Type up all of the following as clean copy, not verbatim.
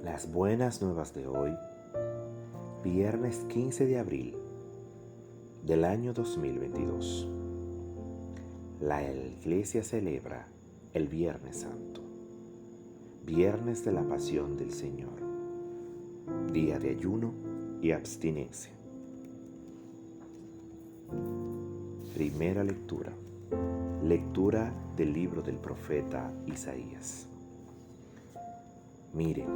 Las buenas nuevas de hoy, viernes 15 de abril del año 2022. La Iglesia celebra el Viernes Santo, Viernes de la Pasión del Señor, día de ayuno y abstinencia. Primera lectura. Lectura del libro del profeta Isaías. Miren,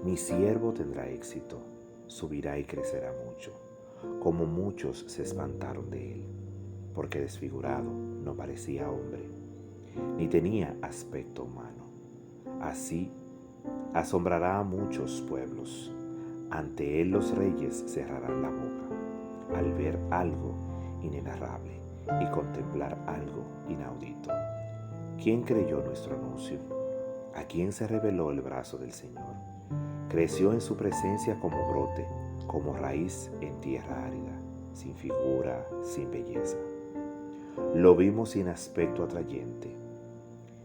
mi siervo tendrá éxito, subirá y crecerá mucho, como muchos se espantaron de él, porque desfigurado no parecía hombre, ni tenía aspecto humano. Así asombrará a muchos pueblos. Ante él los reyes cerrarán la boca al ver algo inenarrable y contemplar algo inaudito. ¿Quién creyó nuestro anuncio? ¿A quién se reveló el brazo del Señor? Creció en su presencia como brote, como raíz en tierra árida, sin figura, sin belleza. Lo vimos sin aspecto atrayente,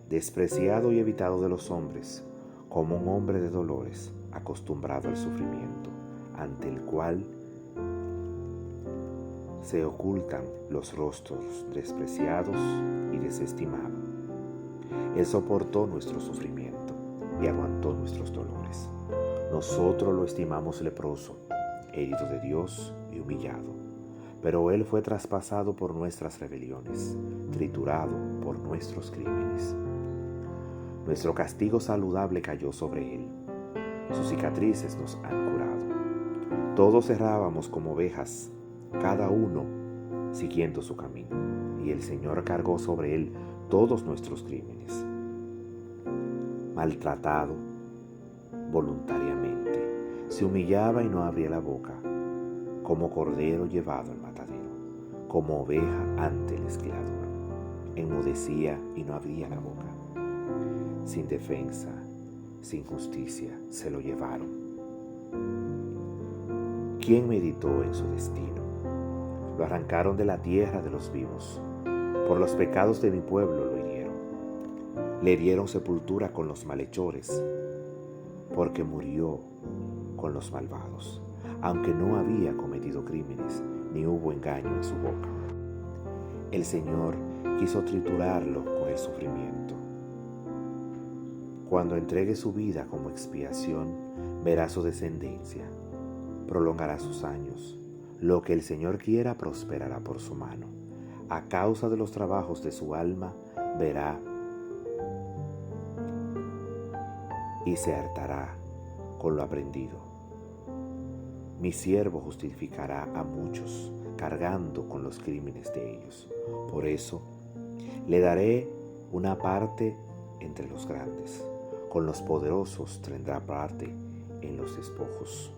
despreciado y evitado de los hombres, como un hombre de dolores, acostumbrado al sufrimiento, ante el cual se ocultan los rostros despreciados y desestimados. Él soportó nuestro sufrimiento y aguantó nuestros dolores. Nosotros lo estimamos leproso, herido de Dios y humillado. Pero Él fue traspasado por nuestras rebeliones, triturado por nuestros crímenes. Nuestro castigo saludable cayó sobre Él. Sus cicatrices nos han curado. Todos errábamos como ovejas, cada uno siguiendo su camino, y el Señor cargó sobre Él todos nuestros crímenes. Maltratado voluntariamente, se humillaba y no abría la boca, como cordero llevado al matadero, como oveja ante el esquilador. Enmudecía y no abría la boca. Sin defensa, sin justicia, se lo llevaron. ¿Quién meditó en su destino? Lo arrancaron de la tierra de los vivos. Por los pecados de mi pueblo lo hirieron. Le dieron sepultura con los malhechores, porque murió con los malvados, aunque no había cometido crímenes, ni hubo engaño en su boca. El Señor quiso triturarlo con el sufrimiento. Cuando entregue su vida como expiación, verá su descendencia, prolongará sus años. Lo que el Señor quiera prosperará por su mano. A causa de los trabajos de su alma, verá y se hartará con lo aprendido. Mi siervo justificará a muchos, cargando con los crímenes de ellos. Por eso, le daré una parte entre los grandes. Con los poderosos tendrá parte en los despojos.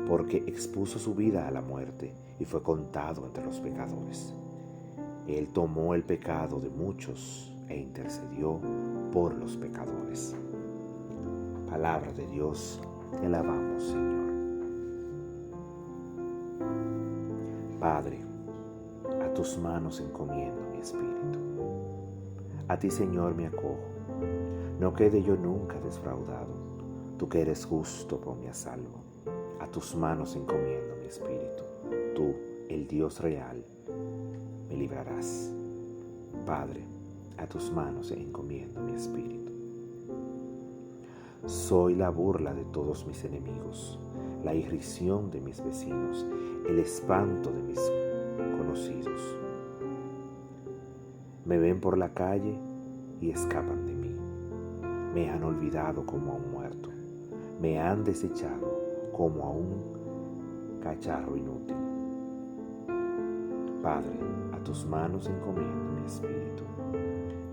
Porque expuso su vida a la muerte y fue contado entre los pecadores. Él tomó el pecado de muchos e intercedió por los pecadores. Palabra de Dios, te alabamos, Señor. Padre, a tus manos encomiendo mi espíritu. A ti, Señor, me acojo. No quede yo nunca defraudado. Tú que eres justo, ponme a salvo. A tus manos encomiendo mi espíritu. Tú, el Dios real, me librarás. Padre, a tus manos encomiendo mi espíritu. Soy la burla de todos mis enemigos, la irrisión de mis vecinos, el espanto de mis conocidos. Me ven por la calle y escapan de mí. Me han olvidado como a un muerto. Me han desechado como a un cacharro inútil. Padre, a tus manos encomiendo mi espíritu.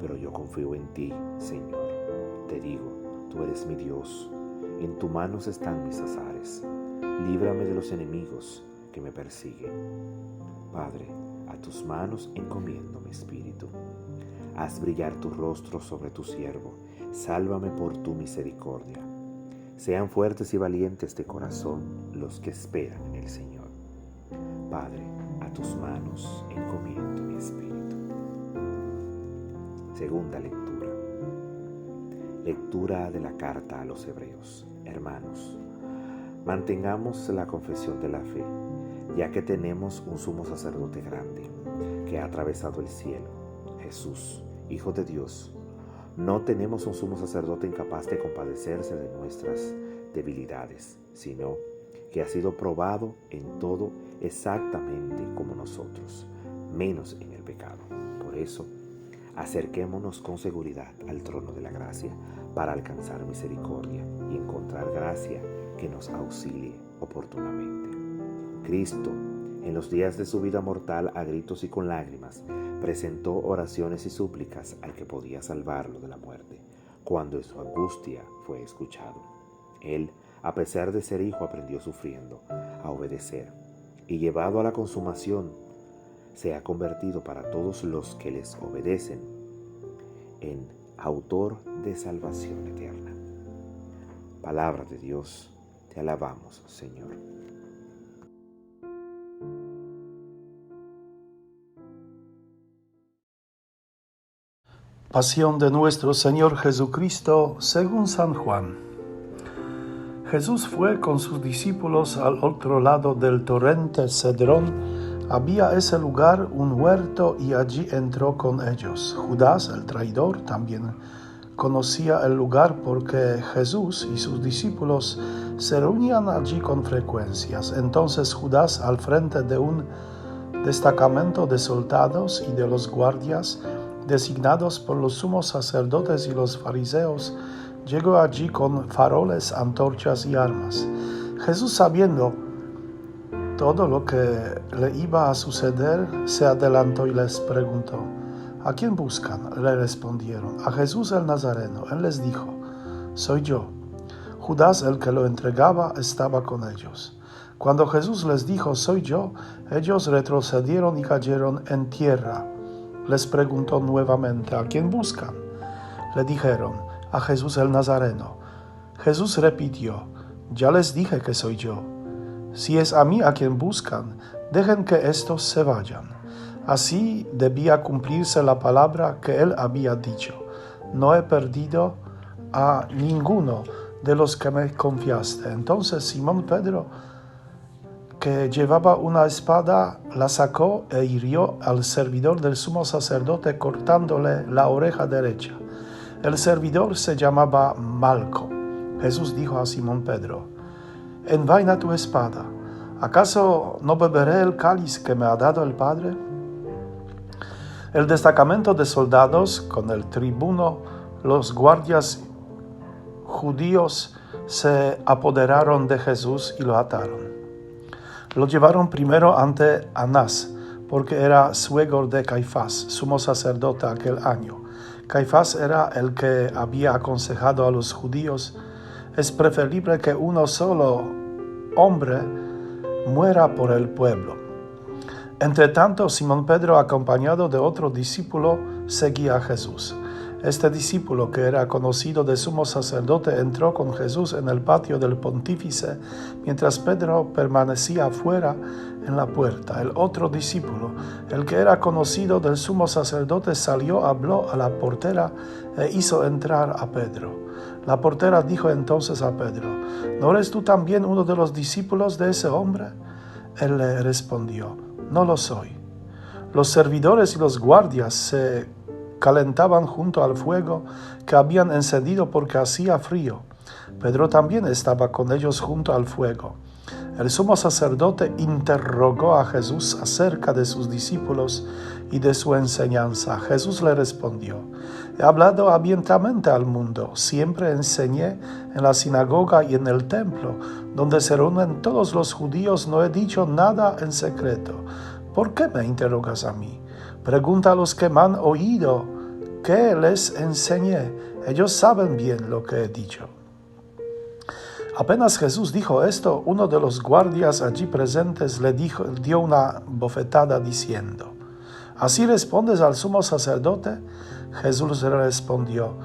Pero yo confío en ti, Señor. Te digo, tú eres mi Dios. En tus manos están mis azares. Líbrame de los enemigos que me persiguen. Padre, a tus manos encomiendo mi espíritu. Haz brillar tu rostro sobre tu siervo. Sálvame por tu misericordia. Sean fuertes y valientes de corazón los que esperan en el Señor. Padre, a tus manos encomiendo mi espíritu. Segunda lectura. Lectura de la carta a los Hebreos. Hermanos, mantengamos la confesión de la fe, ya que tenemos un sumo sacerdote grande que ha atravesado el cielo, Jesús, Hijo de Dios. No tenemos un sumo sacerdote incapaz de compadecerse de nuestras debilidades, sino que ha sido probado en todo exactamente como nosotros, menos en el pecado. Por eso, acerquémonos con seguridad al trono de la gracia para alcanzar misericordia y encontrar gracia que nos auxilie oportunamente. Cristo, en los días de su vida mortal, a gritos y con lágrimas, presentó oraciones y súplicas al que podía salvarlo de la muerte, cuando en su angustia fue escuchado. Él, a pesar de ser hijo, aprendió sufriendo a obedecer, y llevado a la consumación, se ha convertido para todos los que les obedecen en autor de salvación eterna. Palabra de Dios, te alabamos, Señor. Pasión de nuestro Señor Jesucristo según San Juan. Jesús fue con sus discípulos al otro lado del torrente Cedrón. Había ese lugar un huerto y allí entró con ellos. Judas, el traidor, también conocía el lugar porque Jesús y sus discípulos se reunían allí con frecuencias. Entonces Judas, al frente de un destacamento de soldados y de los guardias designados por los sumos sacerdotes y los fariseos, llegó allí con faroles, antorchas y armas. Jesús, sabiendo todo lo que le iba a suceder, se adelantó y les preguntó: ¿A quién buscan? Le respondieron: a Jesús el Nazareno. Él les dijo: soy yo. Judas, el que lo entregaba, estaba con ellos. Cuando Jesús les dijo: soy yo, ellos retrocedieron y cayeron en tierra. Les preguntó nuevamente: ¿a quién buscan? Le dijeron: a Jesús el Nazareno. Jesús repitió: ya les dije que soy yo. Si es a mí a quien buscan, dejen que estos se vayan. Así debía cumplirse la palabra que él había dicho: no he perdido a ninguno de los que me confiaste. Entonces Simón Pedro, que llevaba una espada, la sacó e hirió al servidor del sumo sacerdote, cortándole la oreja derecha. El servidor se llamaba Malco. Jesús dijo a Simón Pedro: envaina tu espada. ¿Acaso no beberé el cáliz que me ha dado el Padre? El destacamento de soldados, con el tribuno, los guardias judíos, se apoderaron de Jesús y lo ataron. Lo llevaron primero ante Anás, porque era suegro de Caifás, sumo sacerdote aquel año. Caifás era el que había aconsejado a los judíos: es preferible que uno solo hombre muera por el pueblo. Entre tanto, Simón Pedro, acompañado de otro discípulo, seguía a Jesús. Este discípulo, que era conocido de sumo sacerdote, entró con Jesús en el patio del pontífice, mientras Pedro permanecía afuera en la puerta. El otro discípulo, el que era conocido del sumo sacerdote, salió, habló a la portera e hizo entrar a Pedro. La portera dijo entonces a Pedro: ¿no eres tú también uno de los discípulos de ese hombre? Él le respondió: no lo soy. Los servidores y los guardias se calentaban junto al fuego que habían encendido porque hacía frío. Pedro también estaba con ellos junto al fuego. El sumo sacerdote interrogó a Jesús acerca de sus discípulos y de su enseñanza. Jesús le respondió: he hablado abiertamente al mundo. Siempre enseñé en la sinagoga y en el templo, donde se reúnen todos los judíos. No he dicho nada en secreto. ¿Por qué me interrogas a mí? Pregunta a los que me han oído qué les enseñé. Ellos saben bien lo que he dicho. Apenas Jesús dijo esto, uno de los guardias allí presentes le dio una bofetada diciendo: ¿así respondes al sumo sacerdote? Jesús le respondió: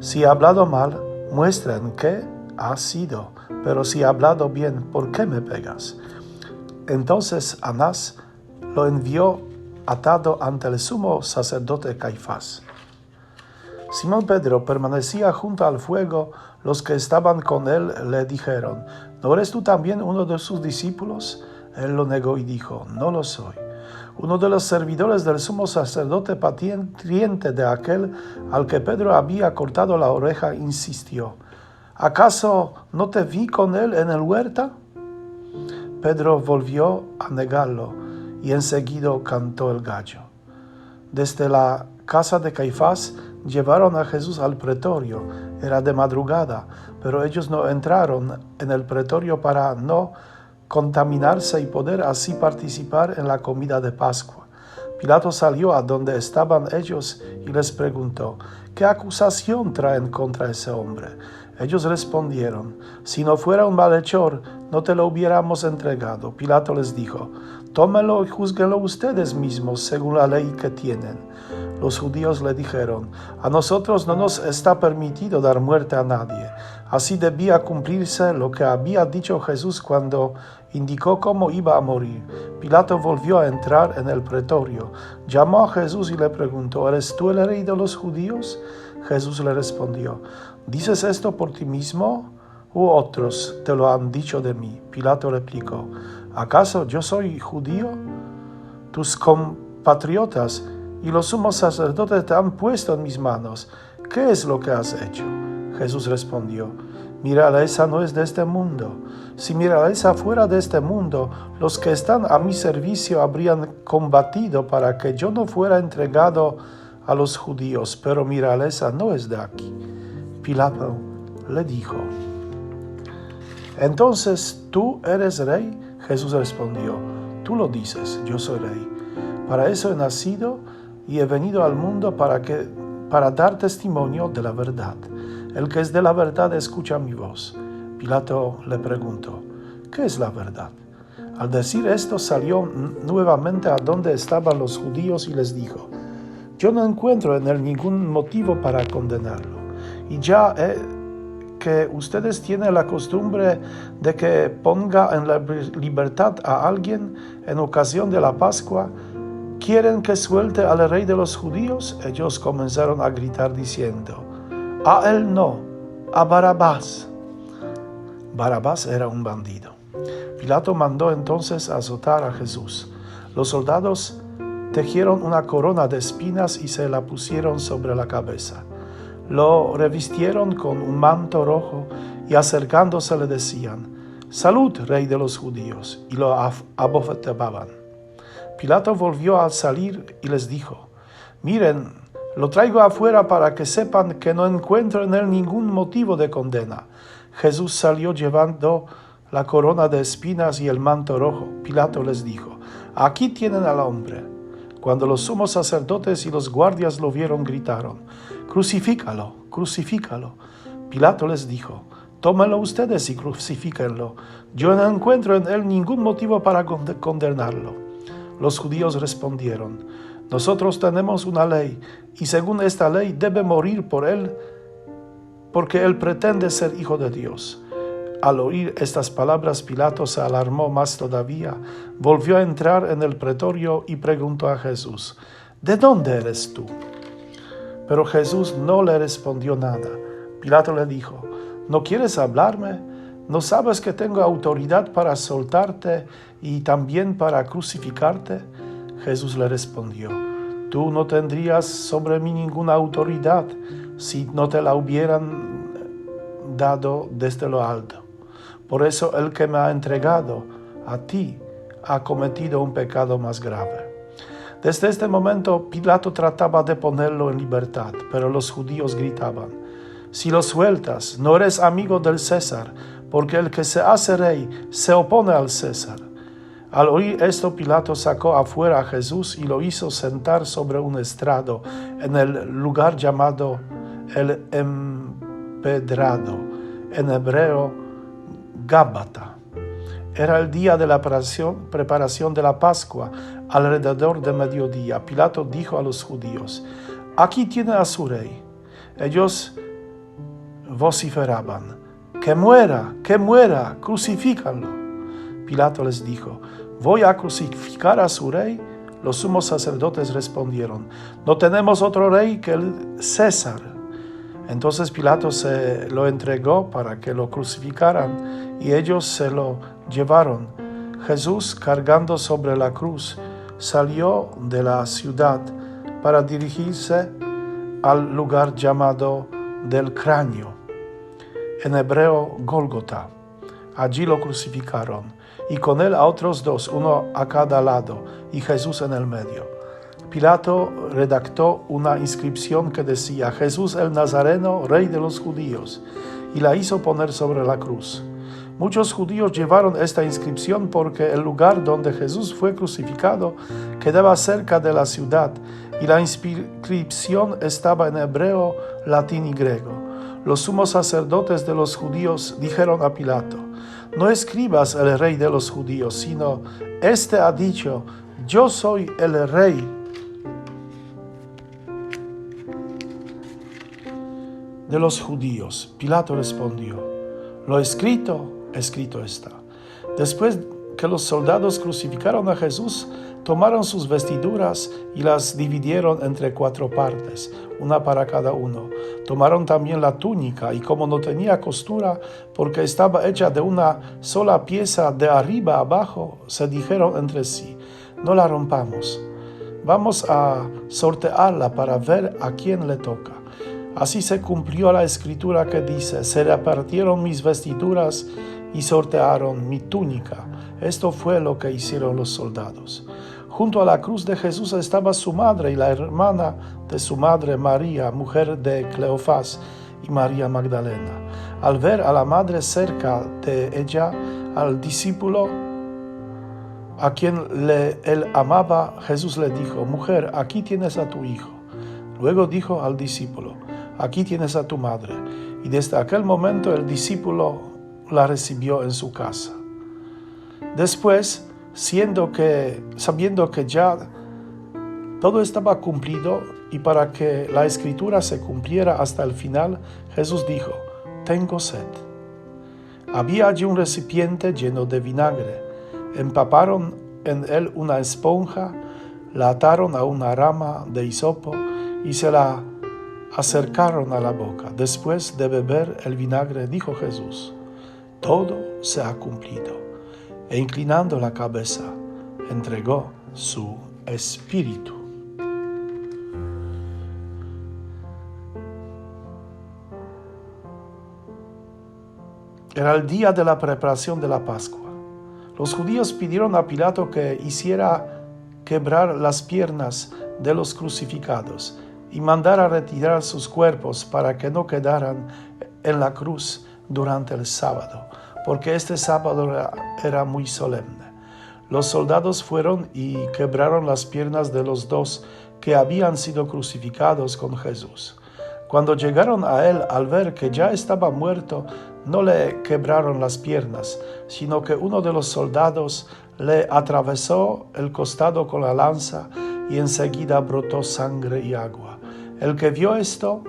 si he hablado mal, muestra en qué ha sido. Pero si he hablado bien, ¿por qué me pegas? Entonces Anás lo envió atado ante el sumo sacerdote Caifás. Simón Pedro permanecía junto al fuego. Los que estaban con él le dijeron: ¿No eres tú también uno de sus discípulos? Él lo negó y dijo: No lo soy. Uno de los servidores del sumo sacerdote, pariente de aquel al que Pedro había cortado la oreja, insistió: ¿Acaso no te vi con él en el huerto? Pedro volvió a negarlo y enseguida cantó el gallo. Desde la casa de Caifás llevaron a Jesús al pretorio. Era de madrugada, pero ellos no entraron en el pretorio para no contaminarse y poder así participar en la comida de Pascua. Pilato salió a donde estaban ellos y les preguntó: ¿Qué acusación traen contra ese hombre? Ellos respondieron: Si no fuera un malhechor, no te lo hubiéramos entregado. Pilato les dijo: Tómenlo y júzguenlo ustedes mismos según la ley que tienen. Los judíos le dijeron: A nosotros no nos está permitido dar muerte a nadie. Así debía cumplirse lo que había dicho Jesús cuando indicó cómo iba a morir. Pilato volvió a entrar en el pretorio, llamó a Jesús y le preguntó: ¿Eres tú el rey de los judíos? Jesús le respondió: ¿Dices esto por ti mismo, u otros te lo han dicho de mí? Pilato replicó: ¿Acaso yo soy judío? Tus compatriotas y los sumos sacerdotes te han puesto en mis manos. ¿Qué es lo que has hecho? Jesús respondió: Mi realeza no es de este mundo. Si mi realeza fuera de este mundo, los que están a mi servicio habrían combatido para que yo no fuera entregado a los judíos, pero mi realeza no es de aquí. Pilato le dijo: ¿Entonces tú eres rey? Jesús respondió: Tú lo dices, yo soy rey. Para eso he nacido y he venido al mundo para dar testimonio de la verdad. El que es de la verdad escucha mi voz. Pilato le preguntó: ¿Qué es la verdad? Al decir esto salió nuevamente a donde estaban los judíos y les dijo: Yo no encuentro en él ningún motivo para condenarlo. Y ya que ustedes tienen la costumbre de que ponga en la libertad a alguien en ocasión de la Pascua, ¿quieren que suelte al rey de los judíos? Ellos comenzaron a gritar diciendo: A él no, a Barabás. Barabás era un bandido. Pilato mandó entonces azotar a Jesús. Los soldados tejieron una corona de espinas y se la pusieron sobre la cabeza. Lo revistieron con un manto rojo y acercándose le decían: Salud, rey de los judíos, y lo abofeteaban. Pilato volvió a salir y les dijo: Miren, lo traigo afuera para que sepan que no encuentro en él ningún motivo de condena. Jesús salió llevando la corona de espinas y el manto rojo. Pilato les dijo: Aquí tienen al hombre. Cuando los sumos sacerdotes y los guardias lo vieron, gritaron: Crucifícalo, crucifícalo. Pilato les dijo: Tómenlo ustedes y crucifíquenlo. Yo no encuentro en él ningún motivo para condenarlo. Los judíos respondieron: Nosotros tenemos una ley, y según esta ley debe morir por él, porque él pretende ser hijo de Dios. Al oír estas palabras, Pilato se alarmó más todavía. Volvió a entrar en el pretorio y preguntó a Jesús: ¿De dónde eres tú? Pero Jesús no le respondió nada. Pilato le dijo: ¿No quieres hablarme? ¿No sabes que tengo autoridad para soltarte y también para crucificarte? Jesús le respondió: Tú no tendrías sobre mí ninguna autoridad si no te la hubieran dado desde lo alto. Por eso el que me ha entregado a ti ha cometido un pecado más grave. Desde este momento Pilato trataba de ponerlo en libertad, pero los judíos gritaban: Si lo sueltas, no eres amigo del César, porque el que se hace rey se opone al César. Al oír esto, Pilato sacó afuera a Jesús y lo hizo sentar sobre un estrado en el lugar llamado el Empedrado, en hebreo Gábata. Era el día de la preparación de la Pascua, alrededor de mediodía. Pilato dijo a los judíos: Aquí tiene a su rey. Ellos vociferaban: que muera, crucifícanlo. Pilato les dijo: ¿Voy a crucificar a su rey? Los sumos sacerdotes respondieron: No tenemos otro rey que el César. Entonces Pilato se lo entregó para que lo crucificaran y ellos se lo llevaron. Jesús, cargando sobre la cruz, salió de la ciudad para dirigirse al lugar llamado del cráneo, en hebreo Gólgota. Allí lo crucificaron, y con él a otros dos, uno a cada lado, y Jesús en el medio. Pilato redactó una inscripción que decía: Jesús el Nazareno, Rey de los judíos, y la hizo poner sobre la cruz. Muchos judíos llevaron esta inscripción porque el lugar donde Jesús fue crucificado quedaba cerca de la ciudad, y la inscripción estaba en hebreo, latín y griego. Los sumos sacerdotes de los judíos dijeron a Pilato: no escribas el Rey de los judíos, sino este ha dicho: yo soy el Rey de los judíos. Pilato respondió: lo escrito, escrito está. Después que los soldados crucificaron a Jesús, tomaron sus vestiduras y las dividieron entre 4 partes, una para cada uno. Tomaron también la túnica, y como no tenía costura, porque estaba hecha de una sola pieza de arriba a abajo, se dijeron entre sí: no la rompamos, vamos a sortearla para ver a quién le toca. Así se cumplió la escritura que dice: se repartieron mis vestiduras y sortearon mi túnica. Esto fue lo que hicieron los soldados. Junto a la cruz de Jesús estaba su madre y la hermana de su madre, María, mujer de Cleofás, y María Magdalena. Al ver a la madre cerca de ella, al discípulo a quien él amaba, Jesús le dijo: mujer, aquí tienes a tu hijo. Luego dijo al discípulo: aquí tienes a tu madre. Y desde aquel momento el discípulo la recibió en su casa. Después, sabiendo que ya todo estaba cumplido y para que la escritura se cumpliera hasta el final, Jesús dijo: tengo sed. Había allí un recipiente lleno de vinagre. Empaparon en él una esponja, la ataron a una rama de hisopo y se la acercaron a la boca. Después de beber el vinagre, dijo Jesús: todo se ha cumplido. E inclinando la cabeza, entregó su espíritu. Era el día de la preparación de la Pascua. Los judíos pidieron a Pilato que hiciera quebrar las piernas de los crucificados y mandara retirar sus cuerpos para que no quedaran en la cruz durante el sábado, porque este sábado era muy solemne. Los soldados fueron y quebraron las piernas de los 2 que habían sido crucificados con Jesús. Cuando llegaron a él, al ver que ya estaba muerto, no le quebraron las piernas, sino que uno de los soldados le atravesó el costado con la lanza y enseguida brotó sangre y agua. El que vio esto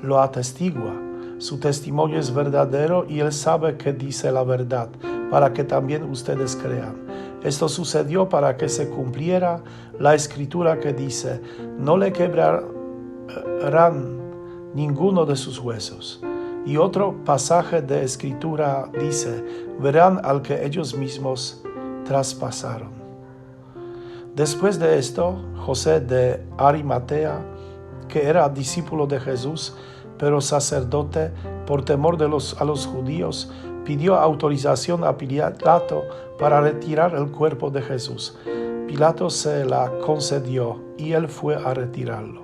lo atestigua. Su testimonio es verdadero y él sabe que dice la verdad, para que también ustedes crean. Esto sucedió para que se cumpliera la escritura que dice: no le quebrarán ninguno de sus huesos. Y otro pasaje de escritura dice: verán al que ellos mismos traspasaron. Después de esto, José de Arimatea, que era discípulo de Jesús, pero sacerdote por temor a los judíos, pidió autorización a Pilato para retirar el cuerpo de Jesús. Pilato se la concedió y él fue a retirarlo.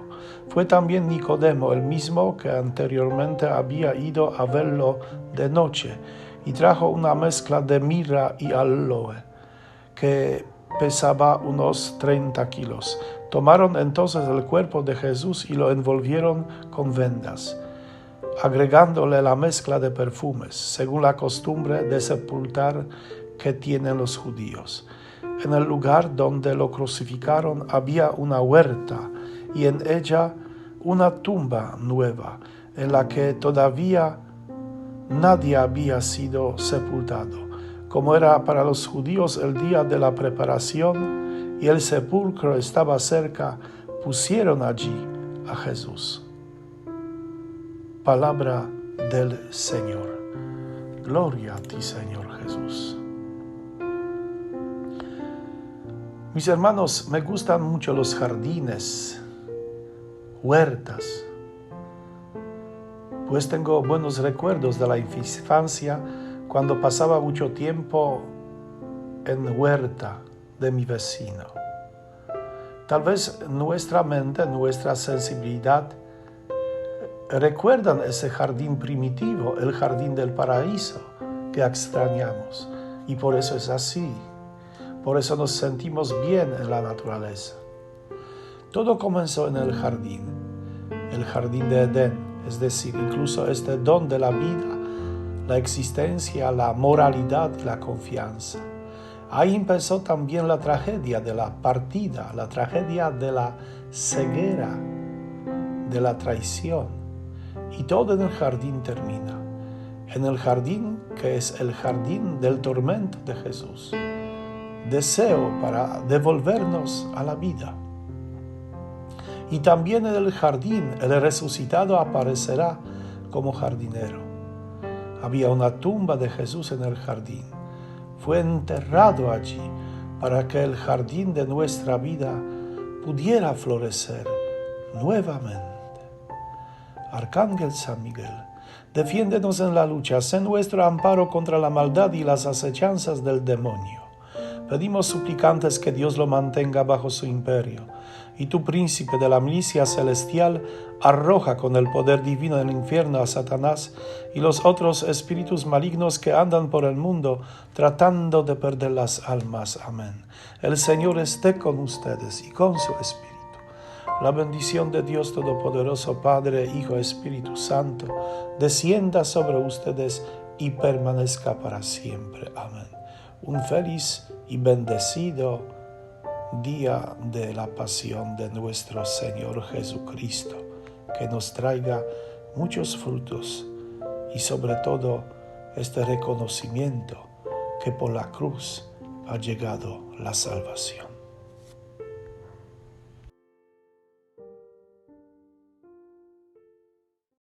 Fue también Nicodemo, el mismo que anteriormente había ido a verlo de noche, y trajo una mezcla de mirra y aloe, que pesaba unos 30 kilos. Tomaron entonces el cuerpo de Jesús y lo envolvieron con vendas, agregándole la mezcla de perfumes, según la costumbre de sepultar que tienen los judíos. En el lugar donde lo crucificaron había una huerta y en ella una tumba nueva, en la que todavía nadie había sido sepultado. Como era para los judíos el día de la preparación y el sepulcro estaba cerca, pusieron allí a Jesús. Palabra del Señor. Gloria a ti, Señor Jesús. Mis hermanos, me gustan mucho los jardines, huertas, pues tengo buenos recuerdos de la infancia cuando pasaba mucho tiempo en huerta de mi vecino. Tal vez nuestra mente, nuestra sensibilidad recuerdan ese jardín primitivo, el jardín del paraíso que extrañamos. Y por eso es así. Por eso nos sentimos bien en la naturaleza. Todo comenzó en el jardín de Edén, es decir, incluso este don de la vida, la existencia, la moralidad y la confianza. Ahí empezó también la tragedia de la partida, la tragedia de la ceguera, de la traición. Y todo en el jardín termina. En el jardín que es el jardín del tormento de Jesús. Deseo para devolvernos a la vida. Y también en el jardín el resucitado aparecerá como jardinero. Había una tumba de Jesús en el jardín. Fue enterrado allí para que el jardín de nuestra vida pudiera florecer nuevamente. Arcángel San Miguel, defiéndenos en la lucha, sé nuestro amparo contra la maldad y las acechanzas del demonio. Pedimos suplicantes que Dios lo mantenga bajo su imperio, y tu príncipe de la milicia celestial arroja con el poder divino del infierno a Satanás y los otros espíritus malignos que andan por el mundo tratando de perder las almas. Amén. El Señor esté con ustedes y con su espíritu. La bendición de Dios Todopoderoso, Padre, Hijo, Espíritu Santo, descienda sobre ustedes y permanezca para siempre. Amén. Un feliz y bendecido día de la pasión de nuestro Señor Jesucristo, que nos traiga muchos frutos y sobre todo este reconocimiento que por la cruz ha llegado la salvación.